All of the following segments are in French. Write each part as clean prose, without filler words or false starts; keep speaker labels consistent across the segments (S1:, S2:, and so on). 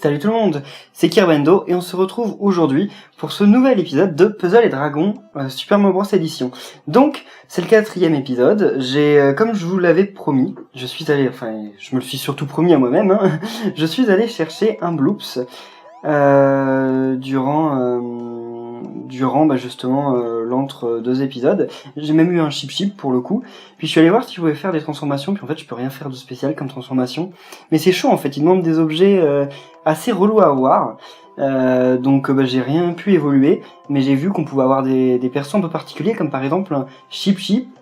S1: Salut tout le monde, c'est Kirbendo et on se retrouve aujourd'hui pour ce nouvel épisode de Puzzle et Dragons Super Mario Bros Edition. Donc, c'est le 4e épisode, comme je vous l'avais promis, je me le suis surtout promis à moi-même, hein, je suis allé chercher un Bloops durant justement l'entre deux épisodes. J'ai même eu un chip pour le coup, puis je suis allé voir si je pouvais faire des transformations, puis en fait je peux rien faire de spécial comme transformation, mais c'est chaud en fait, il demande des objets assez relous à avoir, donc j'ai rien pu évoluer, mais j'ai vu qu'on pouvait avoir des persos un peu particuliers, comme par exemple un Chip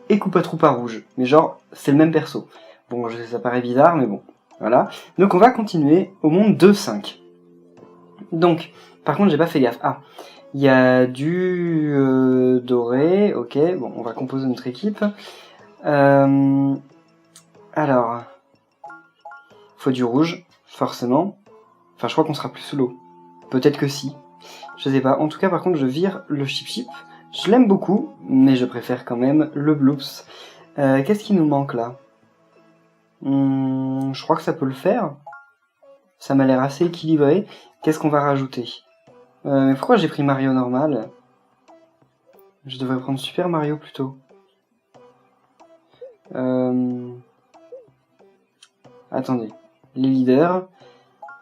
S1: et Koopa Troopa rouge, mais genre c'est le même perso. Bon, ça paraît bizarre, mais bon, voilà. Donc on va continuer au monde 2-5. Donc, par contre j'ai pas fait gaffe. Ah, il y a du doré, ok, bon, on va composer notre équipe. Alors, faut du rouge, forcément. Enfin, je crois qu'on sera plus sous l'eau. Peut-être que si. Je sais pas. En tout cas, par contre, je vire le Chip. Je l'aime beaucoup, mais je préfère quand même le Bloops. Qu'est-ce qui nous manque là ? Je crois que ça peut le faire. Ça m'a l'air assez équilibré. Qu'est-ce qu'on va rajouter ? Mais pourquoi j'ai pris Mario normal ? Je devrais prendre Super Mario plutôt. Attendez. Les leaders.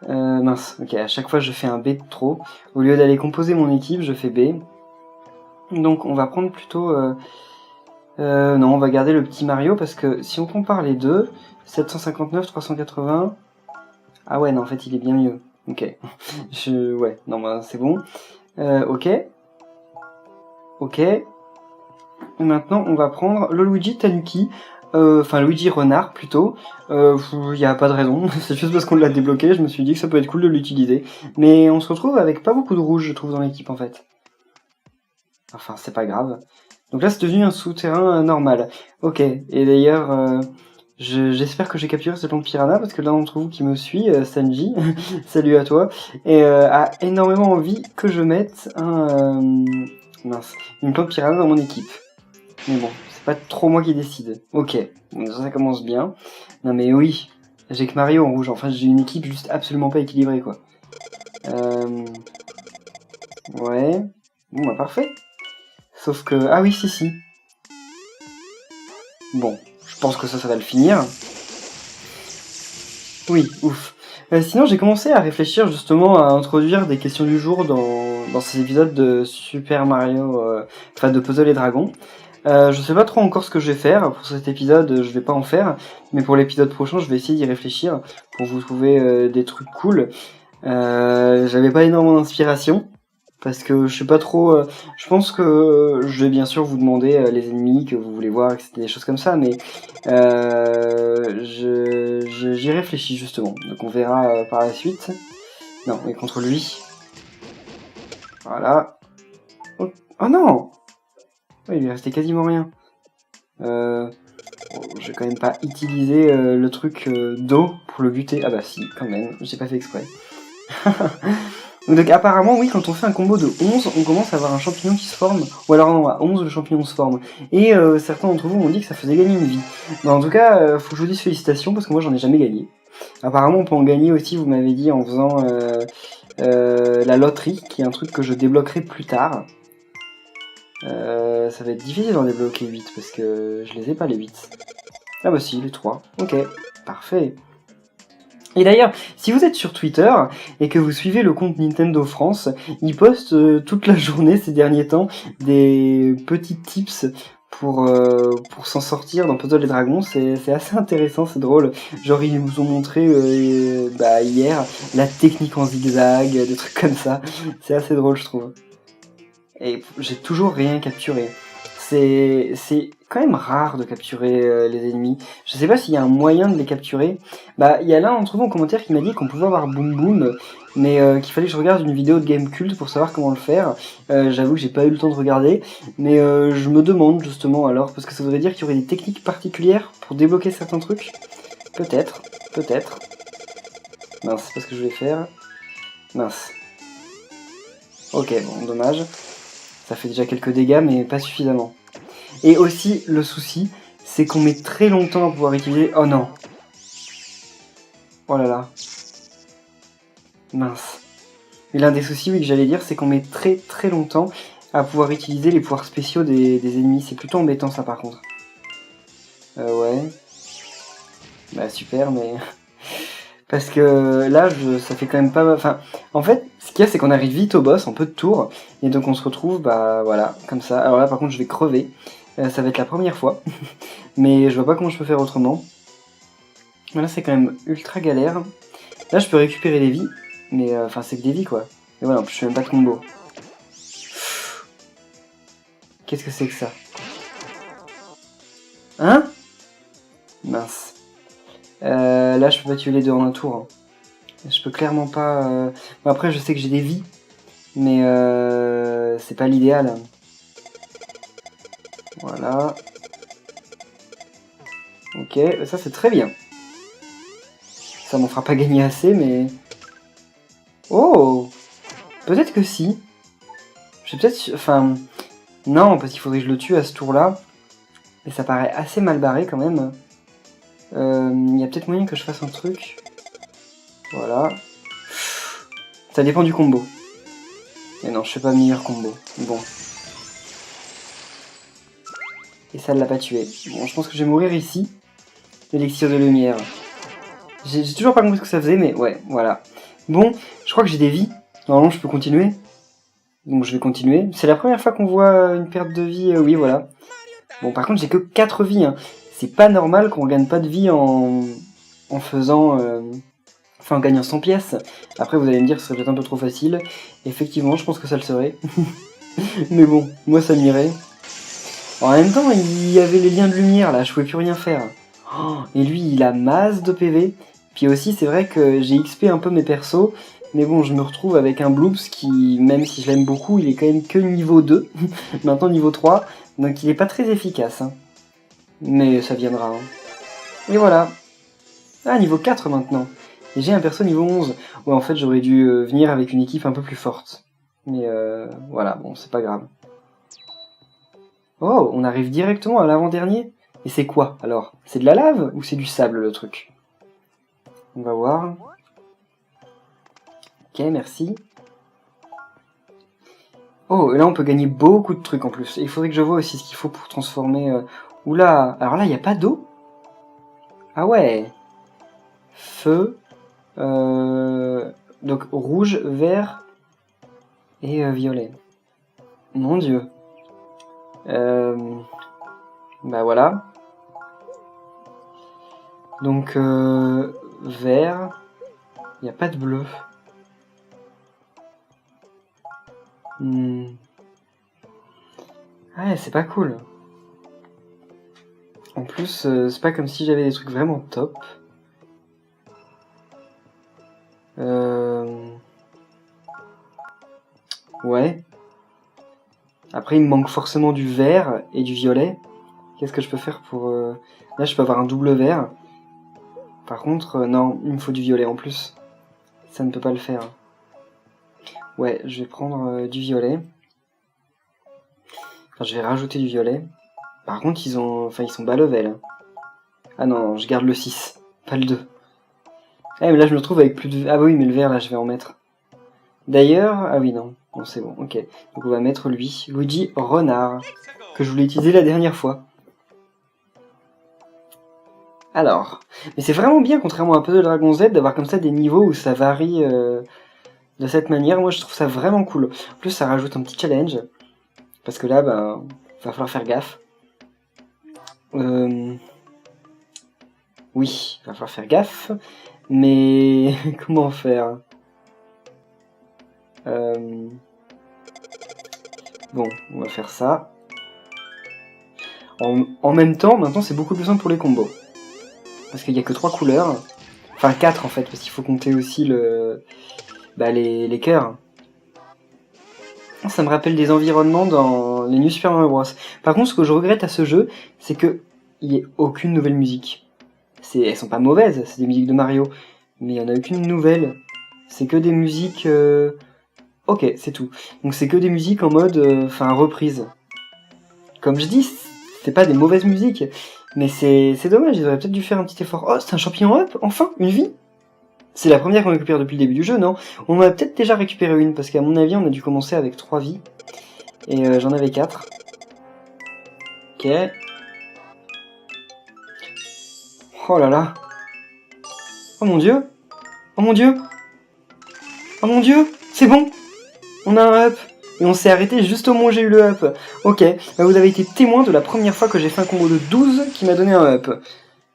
S1: Mince, ok, à chaque fois je fais un B de trop. Au lieu d'aller composer mon équipe, je fais B. Donc on va prendre plutôt... non, on va garder le petit Mario parce que si on compare les deux, 759, 380... Ah ouais, non, en fait il est bien mieux. Ok. Ouais, non, c'est bon. Ok. Ok. Et maintenant on va prendre le Luigi Tanuki. Luigi Renard plutôt. Y a pas de raison, c'est juste parce qu'on l'a débloqué, je me suis dit que ça peut être cool de l'utiliser. Mais on se retrouve avec pas beaucoup de rouge, je trouve, dans l'équipe en fait. Enfin, c'est pas grave. Donc là, c'est devenu un souterrain normal. Ok, et d'ailleurs, j'espère que j'ai capturé ce plante piranha, parce que l'un d'entre vous qui me suit, Sanji, salut à toi, et a énormément envie que je mette une plante piranha dans mon équipe. Mais bon, c'est pas trop moi qui décide. Ok, donc ça commence bien. Non mais oui, j'ai que Mario en rouge, enfin j'ai une équipe juste absolument pas équilibrée quoi. Ouais, bon bah parfait. Sauf que... Ah oui, si. Bon, je pense que ça va le finir. Oui, ouf. Sinon, j'ai commencé à réfléchir justement à introduire des questions du jour dans ces épisodes de Super Mario, de Puzzle et Dragons. Je sais pas trop encore ce que je vais faire. Pour cet épisode, je vais pas en faire. Mais pour l'épisode prochain, je vais essayer d'y réfléchir pour vous trouver des trucs cool. J'avais pas énormément d'inspiration. Parce que je sais pas trop... je pense que je vais bien sûr vous demander les ennemis que vous voulez voir, etc., des choses comme ça, mais j'y réfléchis justement. Donc on verra par la suite. Non, mais contre lui. Voilà. Oh non! Ouais, il lui restait quasiment rien. Je vais quand même pas utiliser le truc d'eau pour le buter. Ah bah si, quand même, j'ai pas fait exprès. Donc apparemment oui, quand on fait un combo de 11, on commence à avoir un champignon qui se forme, ou alors non, à 11 le champignon se forme, et certains d'entre vous m'ont dit que ça faisait gagner une vie. Mais en tout cas, faut que je vous dise félicitations, parce que moi j'en ai jamais gagné. Apparemment on peut en gagner aussi, vous m'avez dit, en faisant la loterie, qui est un truc que je débloquerai plus tard. Ça va être difficile d'en débloquer 8, parce que je les ai pas les 8. Ah bah si, les 3, ok, parfait. Et d'ailleurs, si vous êtes sur Twitter et que vous suivez le compte Nintendo France, il poste toute la journée ces derniers temps des petits tips pour s'en sortir dans Puzzle et Dragons. C'est assez intéressant, c'est drôle. Genre ils nous ont montré hier la technique en zigzag, des trucs comme ça. C'est assez drôle, je trouve. Et j'ai toujours rien capturé. C'est quand même rare de capturer les ennemis. Je sais pas s'il y a un moyen de les capturer. Bah, il y a l'un d'entre vous en commentaire qui m'a dit qu'on pouvait avoir Boom Boom, mais qu'il fallait que je regarde une vidéo de Gamecult pour savoir comment le faire. J'avoue que j'ai pas eu le temps de regarder, mais je me demande justement alors, parce que ça voudrait dire qu'il y aurait des techniques particulières pour débloquer certains trucs. Peut-être. Mince, c'est pas ce que je voulais faire. Mince. Ok, bon, dommage. Ça fait déjà quelques dégâts, mais pas suffisamment. Et aussi, le souci, c'est qu'on met très longtemps à pouvoir utiliser... Oh non! Oh là là. Mince. Et l'un des soucis, oui, que j'allais dire, c'est qu'on met très très longtemps à pouvoir utiliser les pouvoirs spéciaux des ennemis. C'est plutôt embêtant, ça, par contre. Ouais. Bah, super, mais... Parce que là, ça fait quand même pas... Enfin, en fait, ce qu'il y a, c'est qu'on arrive vite au boss, en peu de tours, et donc on se retrouve, bah, voilà, comme ça. Alors là, par contre, je vais crever. Ça va être la première fois. Mais je vois pas comment je peux faire autrement. Là, c'est quand même ultra galère. Là, je peux récupérer des vies, mais enfin, c'est que des vies, quoi. Et voilà, en plus, je fais même pas de combo. Qu'est-ce que c'est que ça? Hein? Mince. Là, je peux pas tuer les deux en un tour. Hein. Je peux clairement pas... Bon, après, je sais que j'ai des vies, mais c'est pas l'idéal. Voilà. Ok, ça c'est très bien. Ça m'en fera pas gagner assez, mais... Oh! Peut-être que si. Je vais peut-être... Enfin... Non, parce qu'il faudrait que je le tue à ce tour-là. Et ça paraît assez mal barré, quand même. Il y a peut-être moyen que je fasse un truc. Voilà. Ça dépend du combo. Mais non, je fais pas meilleur combo. Bon. Et ça ne l'a pas tué. Bon, je pense que je vais mourir ici. L'élixir de lumière. J'ai toujours pas compris ce que ça faisait, mais ouais, voilà. Bon, je crois que j'ai des vies. Normalement, je peux continuer. Donc je vais continuer. C'est la première fois qu'on voit une perte de vie, oui, voilà. Bon, par contre, j'ai que 4 vies. Hein. C'est pas normal qu'on gagne pas de vie en faisant... Enfin, en gagnant 100 pièces. Après, vous allez me dire que ce serait peut-être un peu trop facile. Effectivement, je pense que ça le serait. Mais bon, moi, ça m'irait. En même temps, il y avait les liens de lumière, là. Je pouvais plus rien faire. Oh, et lui, il a masse de PV. Puis aussi, c'est vrai que j'ai XP un peu mes persos. Mais bon, je me retrouve avec un Bloops qui, même si je l'aime beaucoup, il est quand même que niveau 2. Maintenant niveau 3. Donc il est pas très efficace. Hein. Mais ça viendra. Hein. Et voilà. Ah, niveau 4 maintenant. Et j'ai un perso niveau 11. Ouais, en fait, j'aurais dû venir avec une équipe un peu plus forte. Mais voilà, bon, c'est pas grave. Oh, on arrive directement à l'avant-dernier. Et c'est quoi, alors? C'est de la lave ou c'est du sable, le truc? On va voir. Ok, merci. Oh, et là, on peut gagner beaucoup de trucs en plus. Et il faudrait que je vois aussi ce qu'il faut pour transformer... Oula, alors là, il n'y a pas d'eau? Ah ouais. Feu. Donc rouge, vert et violet. Mon dieu. Bah voilà. Donc vert. Il n'y a pas de bleu. Ouais, c'est pas cool. En plus, c'est pas comme si j'avais des trucs vraiment top. Ouais. Après, il me manque forcément du vert et du violet. Qu'est-ce que je peux faire pour... Là, je peux avoir un double vert. Par contre, non, il me faut du violet en plus. Ça ne peut pas le faire. Ouais, je vais prendre du violet. Enfin, je vais rajouter du violet. Par contre, ils sont bas level. Ah non, je garde le 6, pas le 2. Eh, mais là, je me retrouve avec plus de... Ah oui, mais le vert, là, je vais en mettre. D'ailleurs... Ah oui, non. Bon, c'est bon, ok. Donc on va mettre lui, Luigi Renard, que je voulais utiliser la dernière fois. Alors, mais c'est vraiment bien, contrairement à un peu de Dragon Z, d'avoir comme ça des niveaux où ça varie de cette manière. Moi, je trouve ça vraiment cool. En plus, ça rajoute un petit challenge. Parce que là, ben, va falloir faire gaffe. Oui, va falloir faire gaffe. Mais comment faire? Bon, on va faire ça. En même temps, maintenant, c'est beaucoup plus simple pour les combos. Parce qu'il n'y a que 3 couleurs. Enfin, 4 en fait, parce qu'il faut compter aussi les cœurs. Ça me rappelle des environnements dans les New Super Mario Bros. Par contre, ce que je regrette à ce jeu, c'est qu'il n'y ait aucune nouvelle musique. Elles sont pas mauvaises, c'est des musiques de Mario, mais il n'y en a aucune nouvelle. C'est que des musiques... Ok, c'est tout. Donc c'est que des musiques en mode... reprise. Comme je dis, c'est pas des mauvaises musiques, mais c'est dommage, ils auraient peut-être dû faire un petit effort. Oh, c'est un champignon up, enfin, une vie. C'est la première qu'on récupère depuis le début du jeu, non? On en a peut-être déjà récupéré une, parce qu'à mon avis, on a dû commencer avec 3 vies. Et j'en avais 4. Ok. Oh là là. Oh mon dieu. Oh mon dieu. Oh mon dieu. C'est bon. On a un up. Et on s'est arrêté juste au moment où j'ai eu le up. Ok. Bah, vous avez été témoin de la première fois que j'ai fait un combo de 12 qui m'a donné un up.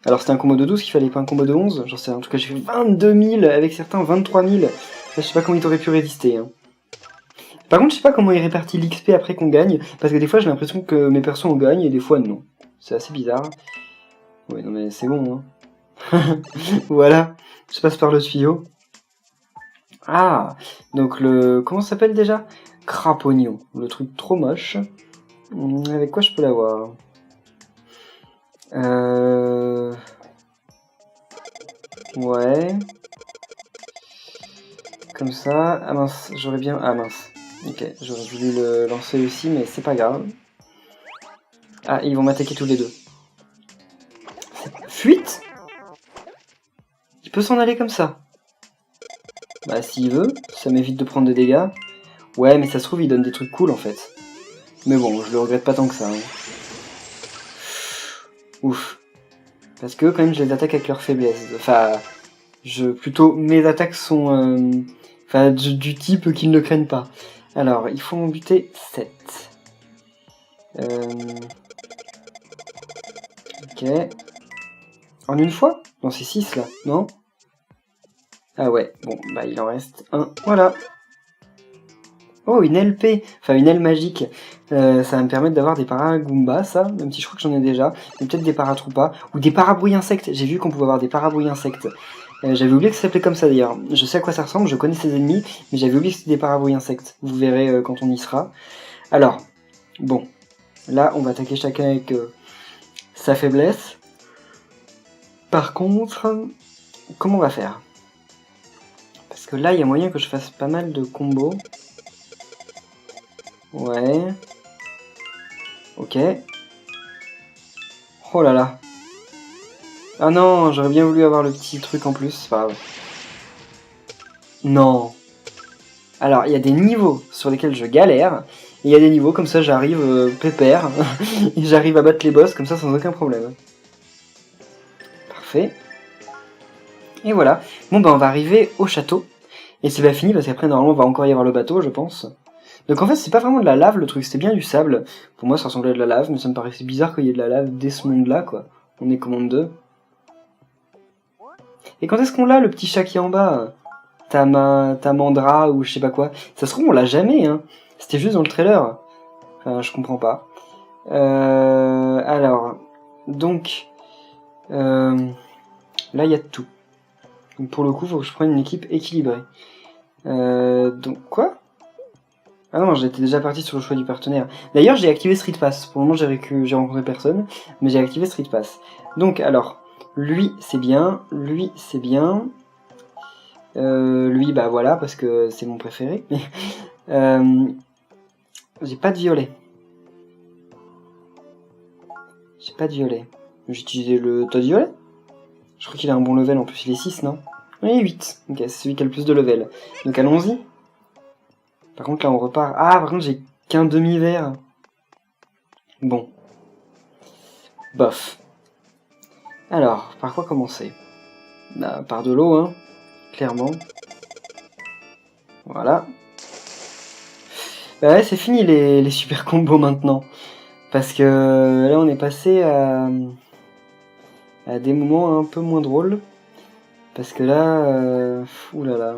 S1: Alors c'était un combo de 12 qu'il fallait pas un combo de 11. J'en sais, en tout cas j'ai fait 22 000, avec certains 23 000. Là, je sais pas comment il aurait pu résister. Hein. Par contre, je sais pas comment il répartit l'XP après qu'on gagne, parce que des fois j'ai l'impression que mes persos on gagne et des fois non. C'est assez bizarre. Ouais, non mais c'est bon. Hein. Voilà, je passe par le tuyau. Ah, donc le... Comment ça s'appelle déjà? Crapognon, le truc trop moche. Avec quoi je peux l'avoir? Ouais. Comme ça. Ah mince, j'aurais bien... Ah mince. Ok, j'aurais voulu le lancer aussi, mais c'est pas grave. Ah, ils vont m'attaquer tous les deux. Fuite? Il peut s'en aller comme ça. Bah s'il veut, ça m'évite de prendre des dégâts. Ouais, mais ça se trouve, il donne des trucs cool en fait. Mais bon, je le regrette pas tant que ça. Hein. Ouf. Parce que quand même, je les attaque avec leur faiblesse. Enfin, plutôt, mes attaques sont... Enfin, du type qu'ils ne craignent pas. Alors, il faut en buter 7. Ok. En une fois? Non, c'est 6 là, non? Ah ouais, bon, bah il en reste un. Voilà. Oh, une LP, enfin une aile magique. Ça va me permettre d'avoir des paragoombas, ça, même si je crois que j'en ai déjà. Mais peut-être des paratroupas, ou des parabrouilles insectes. J'ai vu qu'on pouvait avoir des parabrouilles insectes. J'avais oublié que ça s'appelait comme ça d'ailleurs. Je sais à quoi ça ressemble, je connais ses ennemis, mais j'avais oublié que c'était des parabrouilles insectes. Vous verrez quand on y sera. Alors, bon. Là, on va attaquer chacun avec sa faiblesse. Par contre, comment on va faire? Parce que là, il y a moyen que je fasse pas mal de combos. Ouais. Ok. Oh là là. Ah non, j'aurais bien voulu avoir le petit truc en plus, c'est pas grave. Non. Alors, il y a des niveaux sur lesquels je galère, et il y a des niveaux comme ça, j'arrive pépère, et j'arrive à battre les boss comme ça sans aucun problème. Parfait. Et voilà. Bon, bah on va arriver au château, et c'est pas fini parce qu'après, normalement, il va encore y avoir le bateau, je pense. Donc en fait, c'est pas vraiment de la lave le truc, c'était bien du sable. Pour moi, ça ressemblait à de la lave, mais ça me paraissait bizarre qu'il y ait de la lave dès ce monde-là, quoi. On est commande 2. Et quand est-ce qu'on l'a, le petit chat qui est en bas? Tamandra ou je sais pas quoi. Ça se trouve, on l'a jamais, hein. C'était juste dans le trailer. Enfin, je comprends pas. Alors, donc, là, il y a tout. Donc pour le coup, faut que je prenne une équipe équilibrée. Donc, quoi? Ah non, j'étais déjà parti sur le choix du partenaire. D'ailleurs, j'ai activé Street Pass. Pour le moment, j'ai rencontré personne, mais j'ai activé Street Pass. Donc, alors, lui, c'est bien. Lui, c'est bien. Lui, bah voilà, parce que c'est mon préféré. J'ai pas de violet. J'ai pas de violet. J'ai utilisé le tas de violet. Je crois qu'il a un bon level, en plus il est 6, non? Oui, 8. Ok, c'est celui qui a le plus de level. Donc allons-y. Par contre, là, on repart. Ah, par contre, j'ai qu'un demi-vert. Bon. Bof. Alors, par quoi commencer? Bah, par de l'eau, hein. Clairement. Voilà. Bah ouais, c'est fini les super combos maintenant. Parce que là, on est passé à des moments un peu moins drôles. Parce que là... oulala.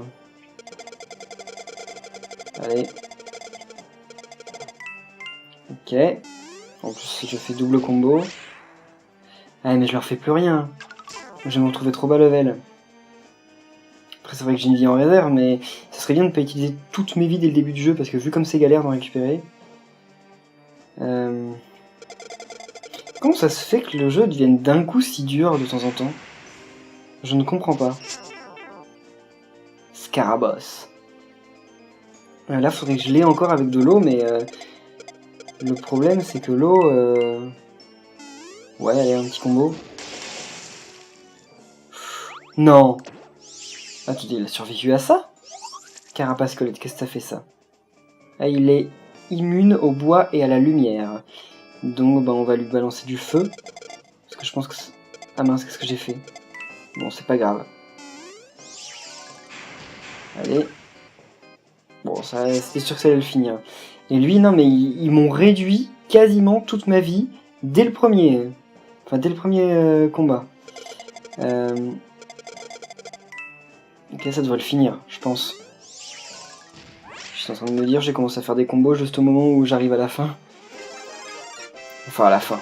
S1: Allez. Ok. En plus, je fais double combo. Ah, mais je leur fais plus rien. Je vais me retrouver trop bas level. Après, c'est vrai que j'ai une vie en réserve, mais ça serait bien de ne pas utiliser toutes mes vies dès le début du jeu, parce que vu comme c'est galère d'en récupérer... Comment ça se fait que le jeu devienne d'un coup si dur de temps en temps? Je ne comprends pas. Scaraboss. Là, faudrait que je l'ai encore avec de l'eau, mais... le problème, c'est que l'eau... Ouais, allez, un petit combo. Non. Attendez, il a survécu à ça? Carapace squelette, qu'est-ce que ça fait ça? Ah, il est immune au bois et à la lumière. Donc bah, on va lui balancer du feu. Parce que je pense que... Ah mince, qu'est-ce que j'ai fait? Bon, c'est pas grave. Allez. Bon, ça, c'était sûr que ça allait le finir. Et lui, non mais ils m'ont réduit quasiment toute ma vie dès le premier... Enfin, dès le premier combat. Ok, ça devrait le finir, je pense. Je suis en train de me dire, j'ai commencé à faire des combos juste au moment où j'arrive à la fin. Enfin, à la fin.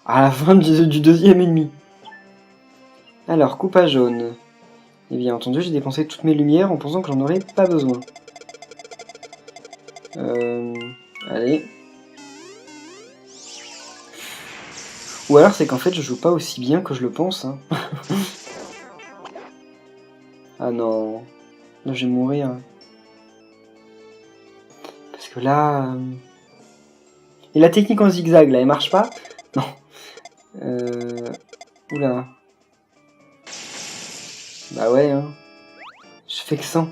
S1: À la fin du deuxième ennemi. Alors, coupe à jaune. Et bien entendu, j'ai dépensé toutes mes lumières en pensant que j'en aurais pas besoin. Allez. Ou alors c'est qu'en fait je joue pas aussi bien que je le pense. Hein. Ah non. Là je vais mourir. Parce que là... Et la technique en zigzag là, elle marche pas? Non. Oula. Bah ouais, hein. Je fais que 100.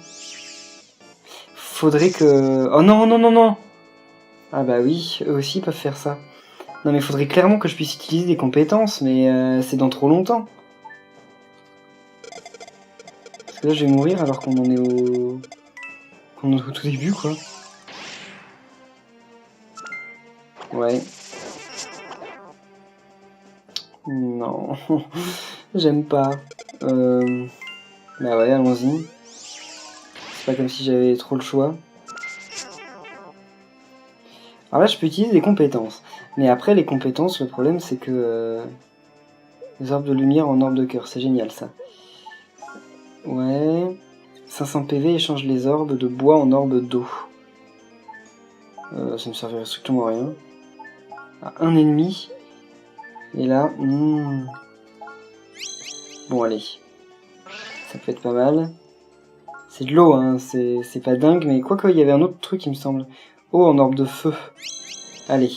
S1: Faudrait que... Oh non, non, non, non. Ah bah oui, eux aussi peuvent faire ça. Non mais faudrait clairement que je puisse utiliser des compétences, mais c'est dans trop longtemps. Parce que là je vais mourir alors qu'on en est au... qu'on est au tout début quoi. Ouais. Non. J'aime pas. Bah ouais, allons-y. C'est pas comme si j'avais trop le choix. Alors là je peux utiliser des compétences. Mais après les compétences, le problème c'est que... les orbes de lumière en orbes de cœur, c'est génial ça. Ouais... 500 PV échange les orbes de bois en orbes d'eau. Ça me servirait strictement à rien. À un ennemi. Et là... Bon allez. Ça peut être pas mal. C'est de l'eau, hein, c'est pas dingue, mais quoique il y avait un autre truc il me semble. Eau en orbe de feu. Allez.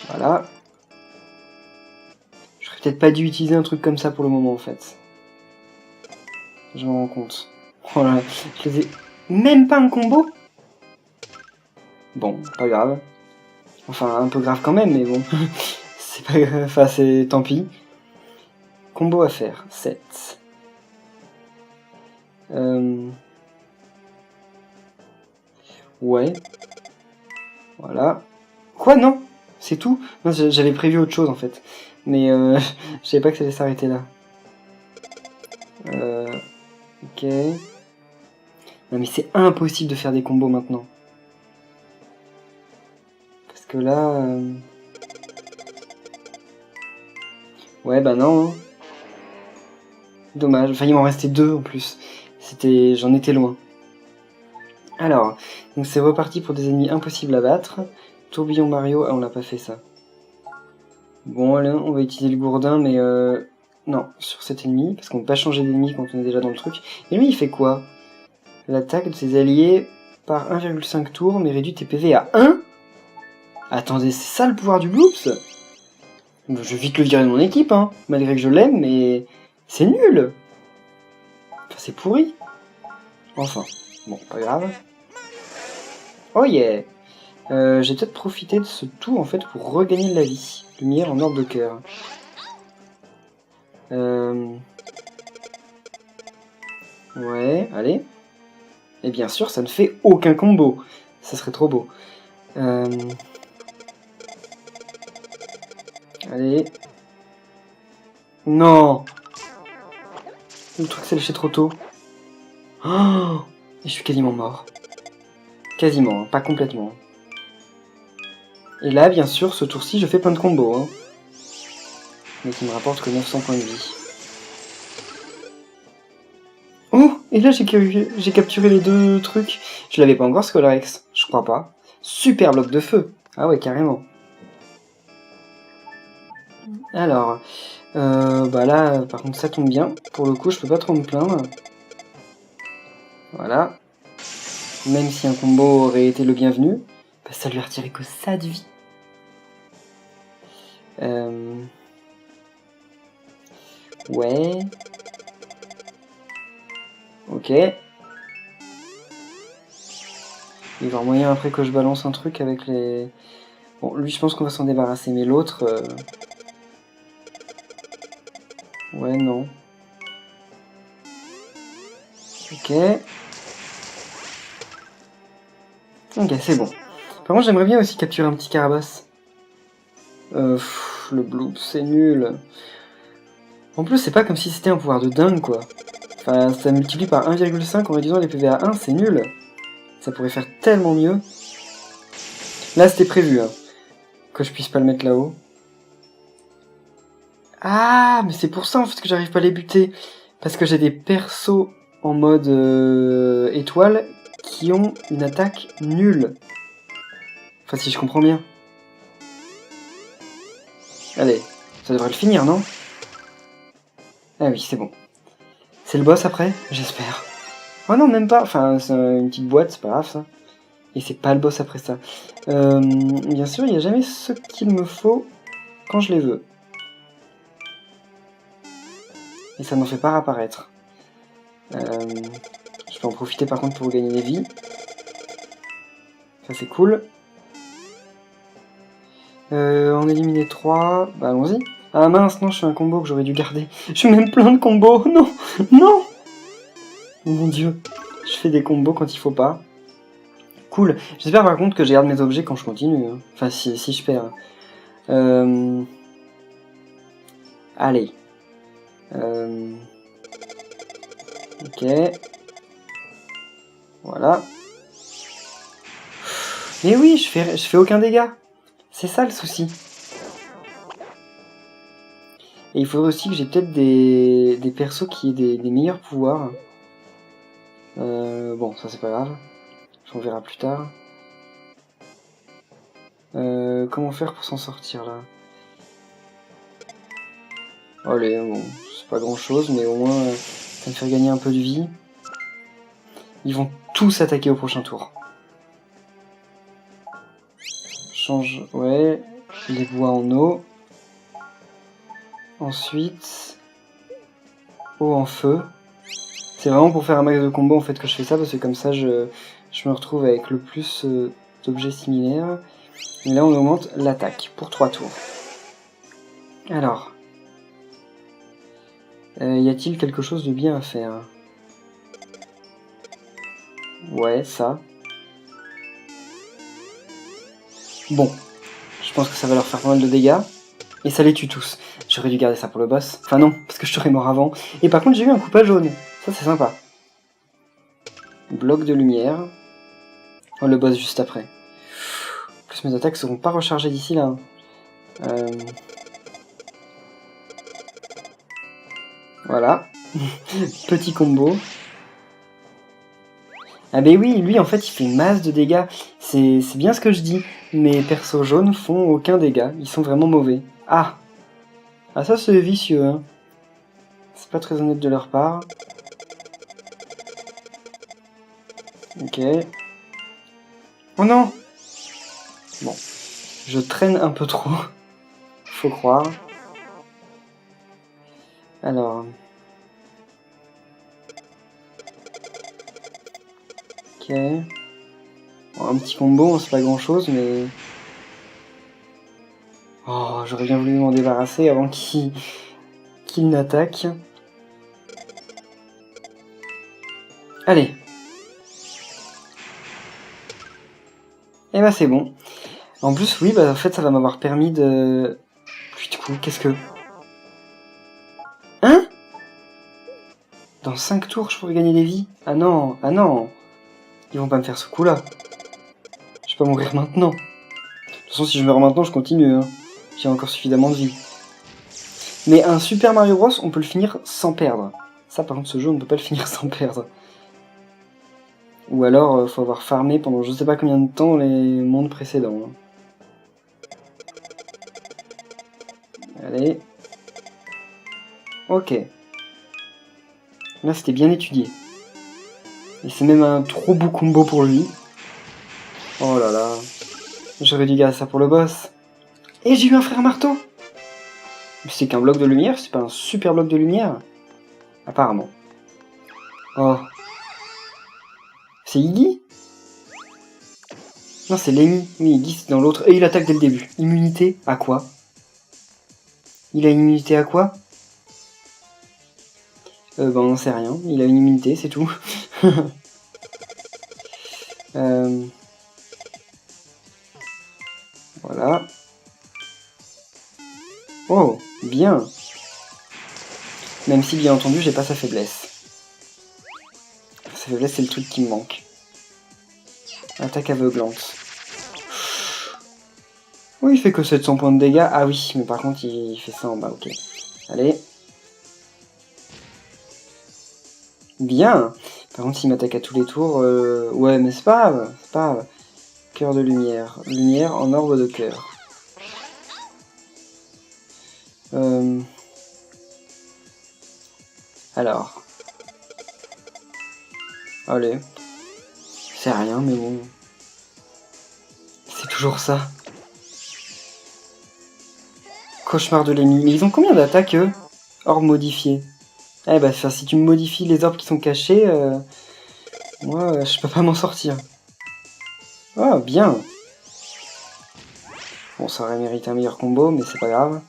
S1: Voilà. J'aurais peut-être pas dû utiliser un truc comme ça pour le moment en fait. Je m'en rends compte. Oh là, je les ai... Même pas un combo? Bon, pas grave. Enfin, un peu grave quand même, mais bon. C'est pas grave, enfin c'est... tant pis. Combo à faire, 7. Ouais. Voilà. Quoi, non? C'est tout? Non, j'avais prévu autre chose en fait. Mais je savais pas que ça allait s'arrêter là. Ok. Non mais c'est impossible de faire des combos maintenant. Parce que là... Ouais bah non. Hein. Dommage. Enfin il m'en restait 2 en plus. J'en étais loin. Alors, donc c'est reparti pour des ennemis impossibles à battre. Tourbillon Mario, ah on n'a pas fait ça. Bon allez, on va utiliser le gourdin mais non, sur cet ennemi, parce qu'on peut pas changer d'ennemi quand on est déjà dans le truc. Et lui il fait quoi? L'attaque de ses alliés par 1,5 tours mais réduit tes PV à 1? Attendez, c'est ça le pouvoir du Bloops? Je vais vite le virer de mon équipe, hein, malgré que je l'aime, mais c'est nul. Enfin, c'est pourri. Enfin, bon, pas grave. Oh yeah. J'ai peut-être profité de ce tour en fait pour regagner de la vie. Lumière en orbe de cœur. Ouais, allez. Et bien sûr, ça ne fait aucun combo. Ça serait trop beau. Allez. Non. Le truc s'est lâché trop tôt. Oh, et je suis quasiment mort. Quasiment, hein, pas complètement. Et là, bien sûr, ce tour-ci, je fais plein de combos. Hein. Mais qui me rapporte que 900 points de vie. Oh, et là j'ai capturé les 2 trucs. Je l'avais pas encore ce Colarex, je crois pas. Super bloc de feu. Ah ouais, carrément. Alors, bah là, par contre ça tombe bien. Pour le coup, je peux pas trop me plaindre. Voilà. Même si un combo aurait été le bienvenu, bah, ça lui a retiré que ça de vie. Ouais. Ok. Il va y avoir moyen après que je balance un truc avec les... Bon, lui je pense qu'on va s'en débarrasser, mais l'autre... Ouais, non. Ok. Ok, c'est bon. Par contre, j'aimerais bien aussi capturer un petit carabasse. Le bloop, c'est nul. En plus, c'est pas comme si c'était un pouvoir de dingue, quoi. Enfin, ça multiplie par 1,5 en réduisant les PV à 1, c'est nul. Ça pourrait faire tellement mieux. Là, c'était prévu, hein, que je puisse pas le mettre là-haut. Ah, mais c'est pour ça, en fait, que j'arrive pas à les buter. Parce que j'ai des persos en mode étoile qui ont une attaque nulle. Enfin, si je comprends bien. Allez, ça devrait le finir, non? Ah oui, c'est bon. C'est le boss après? J'espère. Oh non, même pas. Enfin, c'est une petite boîte, c'est pas grave, ça. Et c'est pas le boss après ça. Bien sûr, il n'y a jamais ce qu'il me faut quand je les veux. Et ça n'en fait pas apparaître. Je peux en profiter par contre pour gagner des vies. Ça c'est cool. En éliminer 3, bah allons-y. Ah mince, non, je fais un combo que j'aurais dû garder. Je fais même plein de combos, non, non. Mon dieu, je fais des combos quand il faut pas. Cool. J'espère par contre que je garde mes objets quand je continue. Hein. Enfin, si je perds. Allez. Ok. Voilà. Mais oui, je fais aucun dégât. C'est ça le souci. Et il faudrait aussi que j'ai peut-être des persos qui aient des meilleurs pouvoirs. Bon, ça c'est pas grave. On verra plus tard. Comment faire pour s'en sortir là? Allez, bon, c'est pas grand chose, mais au moins ça me fait gagner un peu de vie. Ils vont tous attaquer au prochain tour. Change, ouais, les bois en eau. Ensuite, eau en feu. C'est vraiment pour faire un max de combo en fait que je fais ça, parce que comme ça je me retrouve avec le plus d'objets similaires. Et là on augmente l'attaque pour 3 tours. Alors, y a-t-il quelque chose de bien à faire? Ouais, ça. Bon, je pense que ça va leur faire pas mal de dégâts. Et ça les tue tous. J'aurais dû garder ça pour le boss. Enfin non, parce que je serais mort avant. Et par contre j'ai eu un coup pas jaune. Ça c'est sympa. Bloc de lumière. Oh, le boss juste après. En plus mes attaques seront pas rechargées d'ici là. Voilà. Petit combo. Ah ben oui, lui en fait il fait une masse de dégâts. C'est bien ce que je dis. Mes persos jaunes font aucun dégât. Ils sont vraiment mauvais. Ah. Ah ça c'est vicieux, hein. C'est pas très honnête de leur part. Ok. Oh non! Bon. Je traîne un peu trop. Faut croire. Alors. Ok. Bon, un petit combo, c'est pas grand chose, mais... Oh, j'aurais bien voulu m'en débarrasser avant qu'il n'attaque. Allez. Et bah c'est bon. En plus, oui, bah en fait, ça va m'avoir permis de... Puis du coup, qu'est-ce que... Hein? Dans 5 tours, je pourrais gagner des vies? Ah non, ah non. Ils vont pas me faire ce coup-là. Je vais pas mourir maintenant. De toute façon, si je meurs maintenant, je continue. Hein. J'ai encore suffisamment de vie. Mais un Super Mario Bros, on peut le finir sans perdre. Ça, par contre, ce jeu, on ne peut pas le finir sans perdre. Ou alors, faut avoir farmé pendant je sais pas combien de temps les mondes précédents. Hein. Allez. Ok. Là, c'était bien étudié. Et c'est même un trop beau combo pour lui. Oh là là. J'aurais dû garder ça pour le boss. Et j'ai eu un frère marteau. Mais c'est qu'un bloc de lumière, c'est pas un super bloc de lumière? Apparemment. Oh, C'est Iggy? Non, c'est Lemmy. Oui, Iggy c'est dans l'autre. Et il attaque dès le début. Immunité à quoi? Il a une immunité à quoi? On n'en sait rien. Il a une immunité, c'est tout. Voilà. Oh, bien. Même si, bien entendu, j'ai pas sa faiblesse. Sa faiblesse, c'est le truc qui me manque. Attaque aveuglante. Oui, il fait que 700 points de dégâts. Ah oui, mais par contre, il fait ça en bas, ok. Allez. Bien. Par contre, s'il m'attaque à tous les tours... Ouais, mais c'est pas grave. C'est pas grave. Cœur de lumière. Lumière en orbe de cœur. Alors. Allez. C'est rien, mais bon. C'est toujours ça. Cauchemar de Lemmy. Mais ils ont combien d'attaques, eux? Orbe modifié. Eh bah, si tu me modifies les orbes qui sont cachés, moi, je peux pas m'en sortir. Oh, bien. Bon, ça aurait mérité un meilleur combo, mais c'est pas grave.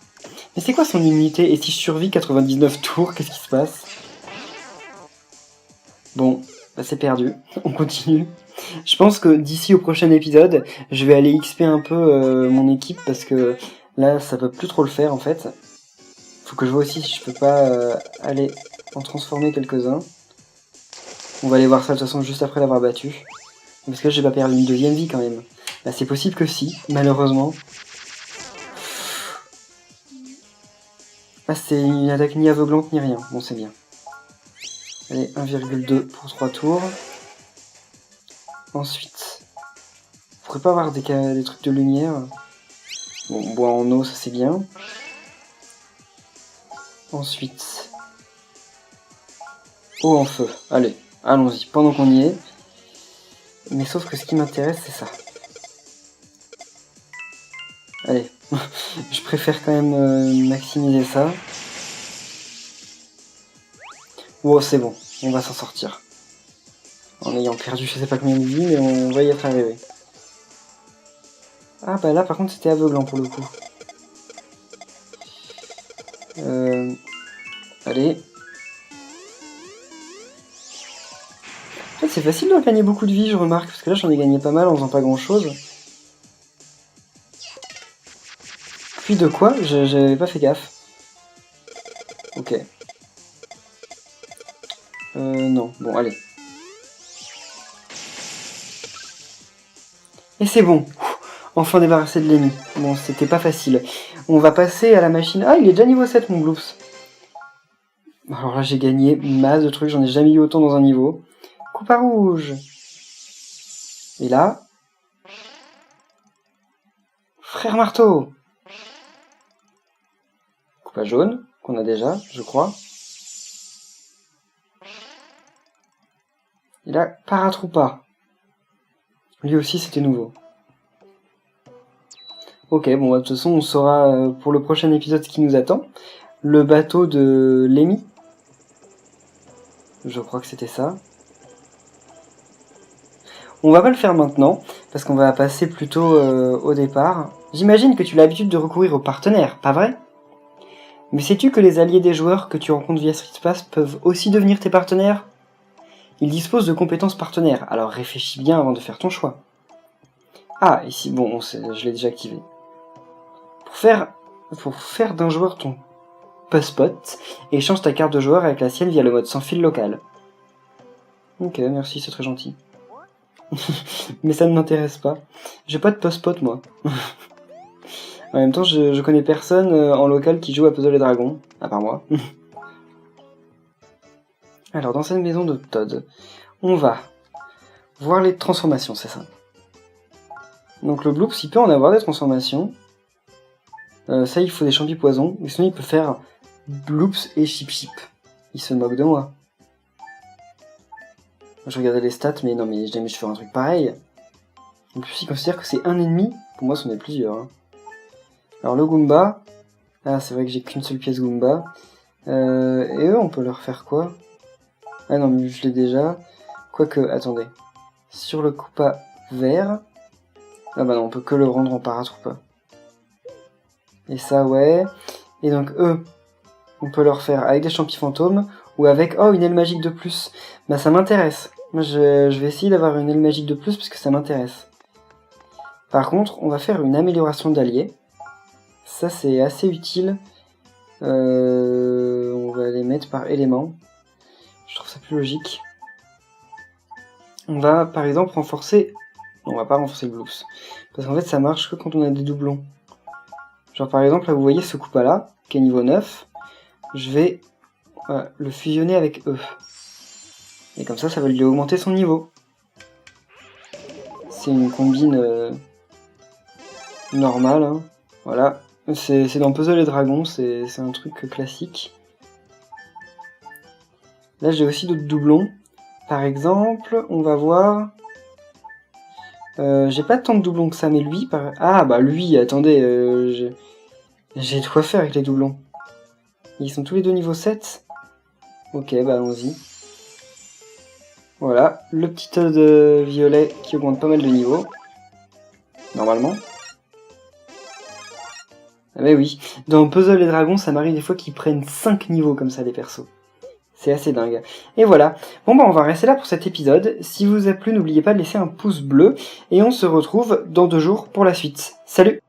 S1: Mais c'est quoi son immunité? Et si je survis 99 tours, qu'est-ce qui se passe? Bon, bah c'est perdu. On continue. Je pense que d'ici au prochain épisode, je vais aller XP un peu mon équipe, parce que là, ça peut plus trop le faire, en fait. Faut que je vois aussi si je peux pas aller en transformer quelques-uns. On va aller voir ça de toute façon juste après l'avoir battu. Parce que là, j'ai pas perdu une deuxième vie quand même. Là, c'est possible que si, malheureusement. Ah, c'est une attaque ni aveuglante ni rien. Bon, c'est bien. Allez, 1,2 pour 3 tours. Ensuite, on pourrait pas avoir des trucs de lumière. Bon, bois en eau, ça c'est bien. Ensuite, eau en feu. Allez, allons-y, pendant qu'on y est. Mais sauf que ce qui m'intéresse, c'est ça. Allez, je préfère quand même maximiser ça. Wow, c'est bon, on va s'en sortir. En ayant perdu je sais pas combien de vie, mais on va y être arrivé. Ah bah là par contre c'était aveuglant pour le coup. Allez. En fait c'est facile de gagner beaucoup de vie je remarque, parce que là j'en ai gagné pas mal en faisant pas grand chose. Puis de quoi? J'avais pas fait gaffe. Ok. Non, bon allez. Et c'est bon. Enfin débarrassé de l'ennemi. Bon, c'était pas facile. On va passer à la machine... Ah, il est déjà niveau 7, mon Gloops. Alors là, j'ai gagné masse de trucs. J'en ai jamais eu autant dans un niveau. Coupe à rouge. Et là... Frère marteau. Coupe à jaune, qu'on a déjà, je crois. Et là, Paratroupa. Lui aussi, c'était nouveau. Ok, bon, bah, de toute façon, on saura pour le prochain épisode ce qui nous attend. Le bateau de Lemmy. Je crois que c'était ça. On va pas le faire maintenant, parce qu'on va passer plutôt au départ. J'imagine que tu as l'habitude de recourir aux partenaires, pas vrai? Mais sais-tu que les alliés des joueurs que tu rencontres via Street Pass peuvent aussi devenir tes partenaires? Ils disposent de compétences partenaires, alors réfléchis bien avant de faire ton choix. Ah, ici, bon, je l'ai déjà activé. Pour faire d'un joueur ton post-pot, échange ta carte de joueur avec la sienne via le mode sans fil local. Ok, merci, c'est très gentil. Mais ça ne m'intéresse pas. J'ai pas de post-pot, moi. En même temps, je connais personne en local qui joue à Puzzle et Dragons, à part moi. Alors, dans cette maison de Todd, on va voir les transformations, c'est ça. Donc le Bloops, il peut en avoir des transformations. Ça, il faut des champis poison. Mais sinon, il peut faire Bloops et Chip Chip. Il se moque de moi. Je regardais les stats, mais non, mais jamais je fais un truc pareil. En plus, il considère que c'est un ennemi. Pour moi, c'en est plusieurs. Hein. Alors le Goomba. Ah, c'est vrai que j'ai qu'une seule pièce Goomba. Et eux, on peut leur faire quoi? Ah non, mais je l'ai déjà. Quoique, attendez. sur le Koopa vert. Ah bah non, on peut que le rendre en Paratroopa. Et ça, ouais. Et donc eux, on peut leur faire avec des champis fantômes ou avec, oh, une aile magique de plus. Bah ça m'intéresse. Moi je vais essayer d'avoir une aile magique de plus parce que ça m'intéresse. Par contre, on va faire une amélioration d'alliés. Ça c'est assez utile. On va les mettre par élément. Je trouve ça plus logique. On va par exemple renforcer... Non, on va pas renforcer le Bloops. Parce qu'en fait ça marche que quand on a des doublons. Genre par exemple là vous voyez ce Koopa là, qui est niveau 9. Je vais le fusionner avec eux. Et comme ça va lui augmenter son niveau. C'est une combine normale. Hein. Voilà. C'est dans Puzzle et Dragons, c'est un truc classique. Là j'ai aussi d'autres doublons. Par exemple, on va voir... j'ai pas tant de doublons que ça, mais lui... Ah bah lui, attendez, j'ai de quoi faire avec les doublons. Ils sont tous les deux niveau 7. Ok, bah allons-y. Voilà, le petit Toad violet qui augmente pas mal de niveau. Normalement. Ah mais oui, dans Puzzle et Dragons, ça m'arrive des fois qu'ils prennent 5 niveaux comme ça les persos. C'est assez dingue. Et voilà. Bon bah on va rester là pour cet épisode. Si vous a plu, n'oubliez pas de laisser un pouce bleu. Et on se retrouve dans 2 jours pour la suite. Salut!